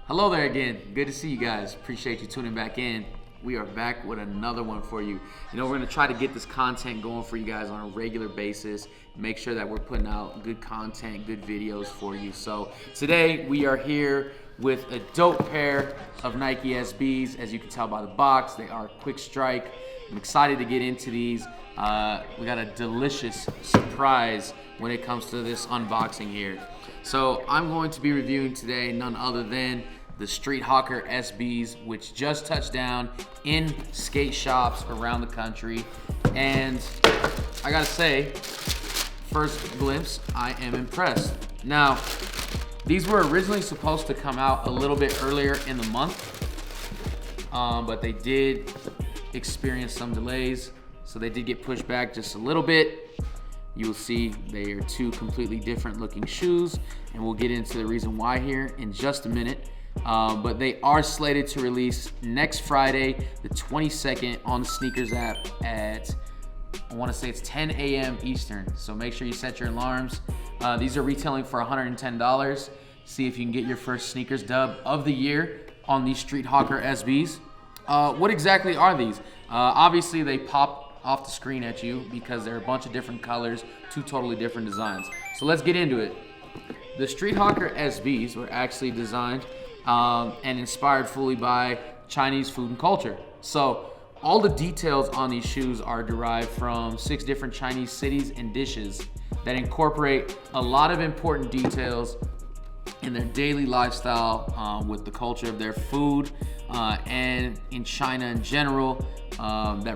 Hello there again. Good to see you guys. Appreciate you tuning back in. We are back with another one for you. We're going to try to get this content going for you guys on a regular basis. Make sure that we're putting out good content, good videos for you. So today we are here with a dope pair of Nike SBs. As you can tell by the box, they are quick strike. I'm excited to get into these. We got a delicious surprise when it comes to this unboxing here. So I'm going to be reviewing today none other than the Street Hawker SBs, which just touched down in skate shops around the country. And I gotta say, first glimpse, I am impressed. Now, these were originally supposed to come out a little bit earlier in the month, but they did experience some delays, so they did get pushed back just a little bit. You'll see they are two completely different looking shoes, and we'll get into the reason why here in just a minute. But they are slated to release next Friday, the 22nd, on the sneakers app at, I want to say it's 10 a.m. Eastern. So make sure you set your alarms. These are retailing for $110. See if you can get your first sneakers dub of the year on these Street Hawker SBs. What exactly are these? Obviously, they pop off the screen at you because they're a bunch of different colors, two totally different designs. So let's get into it. The Street Hawker SBs were actually designed and inspired fully by Chinese food and culture. So all the details on these shoes are derived from 6 different Chinese cities and dishes that incorporate a lot of important details in their daily lifestyle with the culture of their food and in China in general that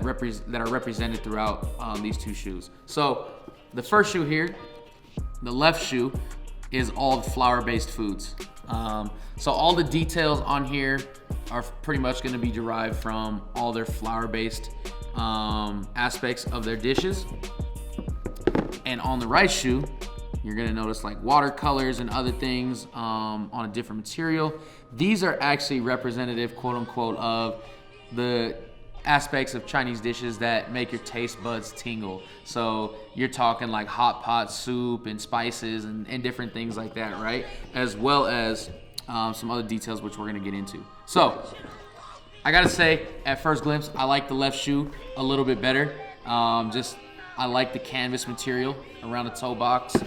are represented throughout these two shoes. So the first shoe here, the left shoe, is all flour-based foods. So all the details on here are pretty much going to be derived from all their flour-based aspects of their dishes. And on the right shoe, you're going to notice like watercolors and other things on a different material. These are actually representative, quote unquote, of the aspects of Chinese dishes that make your taste buds tingle. So you're talking like hot pot soup and spices and different things like that, right? As well as some other details which we're gonna get into. So I gotta say, at first glimpse, I like the left shoe a little bit better. I like the canvas material around the toe box.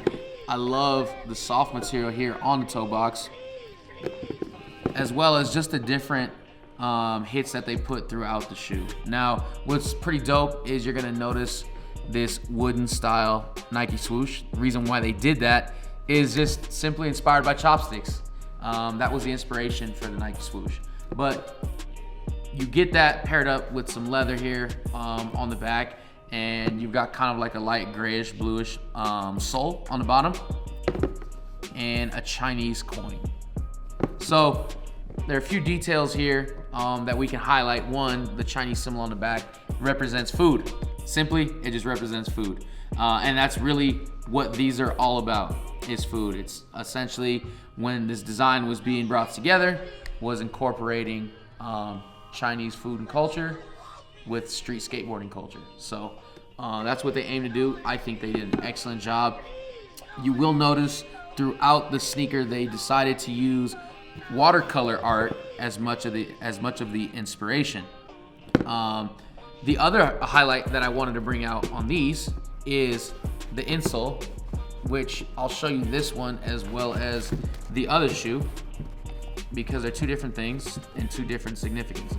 I love the soft material here on the toe box, as well as just the different hits that they put throughout the shoe. Now, what's pretty dope is you're gonna notice this wooden style Nike swoosh. The reason why they did that is just simply inspired by chopsticks. That was the inspiration for the Nike swoosh. But you get that paired up with some leather here on the back, and you've got kind of like a light grayish, bluish sole on the bottom, and a Chinese coin. So there are a few details here that we can highlight. One, the Chinese symbol on the back represents food. Simply, it just represents food. And that's really what these are all about, is food. It's essentially, when this design was being brought together, was incorporating Chinese food and culture with street skateboarding culture. So that's what they aim to do. I think they did an excellent job. You will notice throughout the sneaker they decided to use watercolor art as much of the inspiration. The other highlight that I wanted to bring out on these is the insole, which I'll show you this one as well as the other shoe, because they're two different things and two different significances.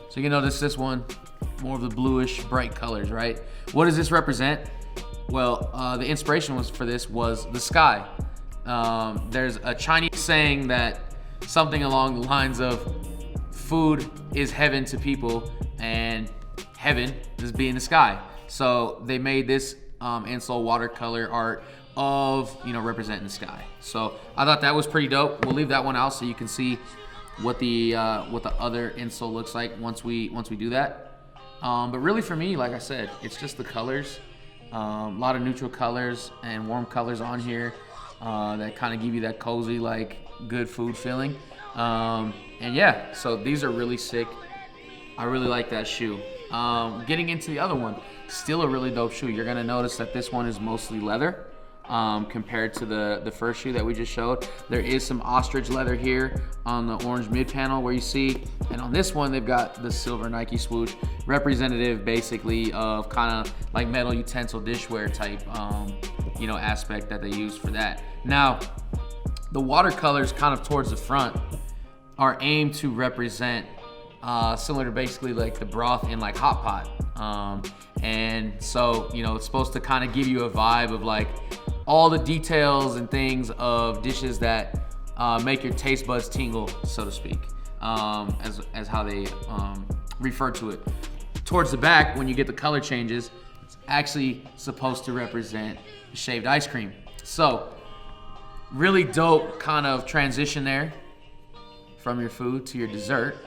So you can notice this one, more of the bluish, bright colors, right? What does this represent? Well, the inspiration for this was the sky. There's a Chinese saying that something along the lines of food is heaven to people, and heaven is being the sky. So they made this insole watercolor art of, representing the sky. So I thought that was pretty dope. We'll leave that one out so you can see what the other insole looks like once we do that. But really for me, like I said, it's just the colors. A lot of neutral colors and warm colors on here that kind of give you that cozy, like good food feeling. And yeah, so these are really sick. I really like that shoe. Getting into the other one, still a really dope shoe. You're gonna notice that this one is mostly leather compared to the first shoe that we just showed. There is some ostrich leather here on the orange mid panel where you see, and on this one they've got the silver Nike swoosh, representative basically of kind of like metal utensil dishware type aspect that they use for that. Now, the watercolors kind of towards the front are aimed to represent similar to basically like the broth in like hot pot. And so, it's supposed to kind of give you a vibe of like all the details and things of dishes that make your taste buds tingle, so to speak, as how they refer to it. Towards the back, when you get the color changes, it's actually supposed to represent shaved ice cream. So really dope kind of transition there from your food to your dessert.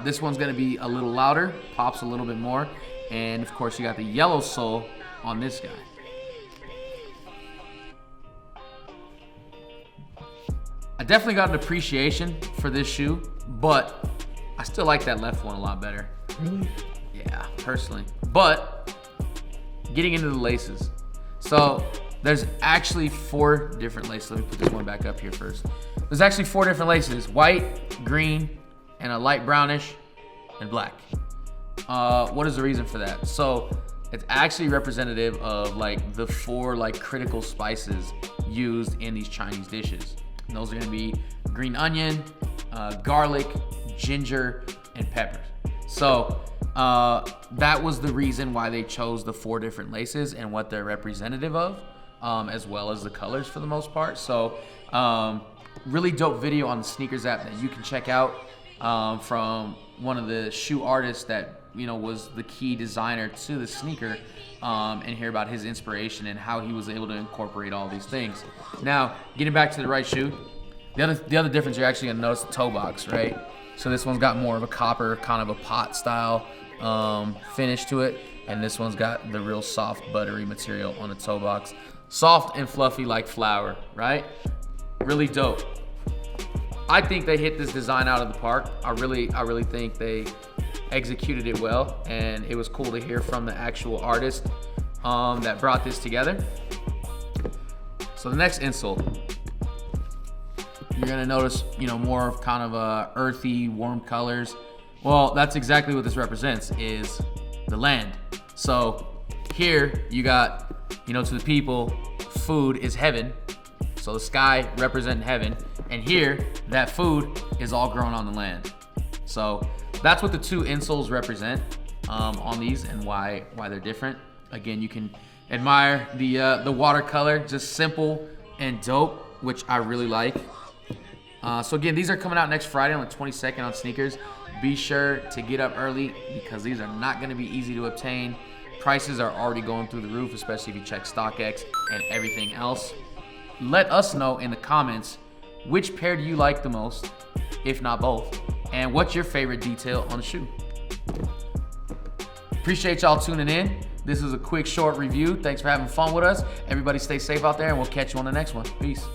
This one's gonna be a little louder, pops a little bit more, and of course you got the yellow sole on this guy. I definitely got an appreciation for this shoe, but I still like that left one a lot better. Really? Yeah, personally. But getting into the laces. So there's actually 4 different laces. Let me put this one back up here first. There's actually 4 different laces: white, green, and a light brownish, and black. What is the reason for that? So it's actually representative of like the 4 like critical spices used in these Chinese dishes. And those are gonna be green onion, garlic, ginger, and peppers. So that was the reason why they chose the 4 different laces and what they're representative of, as well as the colors for the most part. So really dope video on the sneakers app that you can check out from one of the shoe artists that was the key designer to the sneaker, and hear about his inspiration and how he was able to incorporate all these things. Now, getting back to the right shoe, the other difference you're actually gonna notice the toe box, right? So this one's got more of a copper, kind of a pot style finish to it, and this one's got the real soft, buttery material on the toe box. Soft and fluffy like flour, right? Really dope. I think they hit this design out of the park. I really think they executed it well, and it was cool to hear from the actual artist that brought this together. So the next insole, you're gonna notice, more of kind of earthy, warm colors. Well, that's exactly what this represents, is the land. So here you got, to the people, food is heaven. So the sky representing heaven, and here that food is all grown on the land. So that's what the 2 insoles represent on these, and why they're different. Again, you can admire the watercolor, just simple and dope, which I really like. So again, these are coming out next Friday on the 22nd on sneakers. Be sure to get up early because these are not going to be easy to obtain. Prices are already going through the roof, especially if you check StockX and everything else. Let us know in the comments which pair do you like the most, if not both, and what's your favorite detail on the shoe. Appreciate y'all tuning in. This is a quick, short review. Thanks for having fun with us. Everybody stay safe out there, and we'll catch you on the next one. Peace.